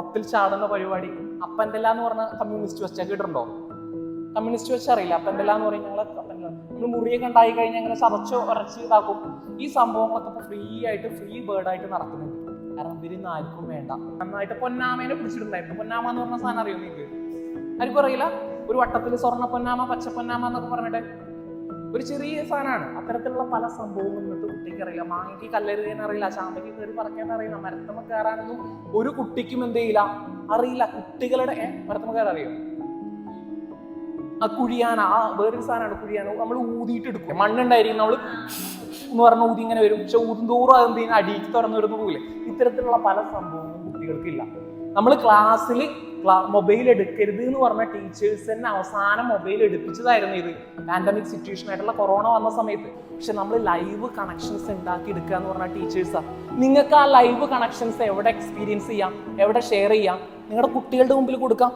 കുളത്തിൽ ചാടുന്ന പരിപാടി. അപ്പൻഡെല്ല എന്ന് പറഞ്ഞ കമ്മ്യൂണിസ്റ്റ് വെച്ച കേട്ടിട്ടുണ്ടോ? കമ്മ്യൂണിസ്റ്റ് വെച്ച അറിയില്ല. അപ്പൻഡെല്ല എന്ന് പറയും ഞങ്ങളെ നമ്മൾ മുറിയൊക്കെ ഉണ്ടായി കഴിഞ്ഞാൽ അങ്ങനെ ചതച്ച് ഉരച്ച് ഇതാക്കും. ഈ സംഭവങ്ങളൊക്കെ ഇപ്പൊ ഫ്രീ ആയിട്ട് ഫ്രീ ബേർഡായിട്ട് നടക്കുന്നുണ്ട്. കാരണം ഇവരിന്ന് ആർക്കും വേണ്ട. നന്നായിട്ട് പൊന്നാമേനെ പിടിച്ചിട്ടുണ്ടായിരുന്നു. പൊന്നാമ എന്ന് പറഞ്ഞ സാധനം അറിയോ നിങ്ങൾക്ക്? ആർക്കും അറിയില്ല. ഒരു വട്ടത്തിൽ സ്വർണ്ണ പൊന്നാമ, പച്ച പൊന്നാമ എന്നൊക്കെ പറഞ്ഞിട്ട് ഒരു ചെറിയ സാധനമാണ്. അത്തരത്തിലുള്ള പല സംഭവങ്ങളും ഇന്നത്തെ കുട്ടിക്ക് അറിയില്ല. മാങ്ങയ്ക്ക് കല്ലെറിയാൻ അറിയില്ല, ചാമ്പയ്ക്ക് കയറി പറക്കാൻ അറിയില്ല, മരത്തമ്മ കയറാനൊന്നും ഒരു കുട്ടിക്കും എന്ത് ചെയ്യില്ല, അറിയില്ല. കുട്ടികളുടെ മരത്തമ്മ കയറാൻ അറിയോ? ആ കുഴിയാന, ആ വേറൊരു സാധനമാണ് കുഴിയാന. നമ്മൾ ഊതിയിട്ട് എടുക്കും. മണ്ണുണ്ടായിരിക്കും, നമ്മൾ എന്ന് പറഞ്ഞ ഊതി ഇങ്ങനെ വരും. പക്ഷെ ഊതുന്തോറും അതെന്ത് ചെയ്യുന്ന അടിക്ക് തുറന്നു വരുന്ന പോലെ ഇത്തരത്തിലുള്ള പല സംഭവങ്ങളും കുട്ടികൾക്കില്ല. നമ്മൾ ക്ലാസ്സിൽ മൊബൈൽ എടുക്കരുത് എന്ന് പറഞ്ഞ ടീച്ചേഴ്സ് തന്നെ അവസാനം മൊബൈൽ എടുപ്പിച്ചതായിരുന്നു ഇത് പാൻഡമിക് സിറ്റുവേഷൻ ആയിട്ടുള്ള കൊറോണ വന്ന സമയത്ത്. പക്ഷെ നമ്മൾ ലൈവ് കണക്ഷൻസ് ഉണ്ടാക്കി എടുക്കുക എന്ന് പറഞ്ഞ ടീച്ചേഴ്സാണ്. നിങ്ങൾക്ക് ആ ലൈവ് കണക്ഷൻസ് എവിടെ എക്സ്പീരിയൻസ് ചെയ്യാം, എവിടെ ഷെയർ ചെയ്യാം, നിങ്ങളുടെ കുട്ടികളുടെ മുമ്പിൽ കൊടുക്കാം.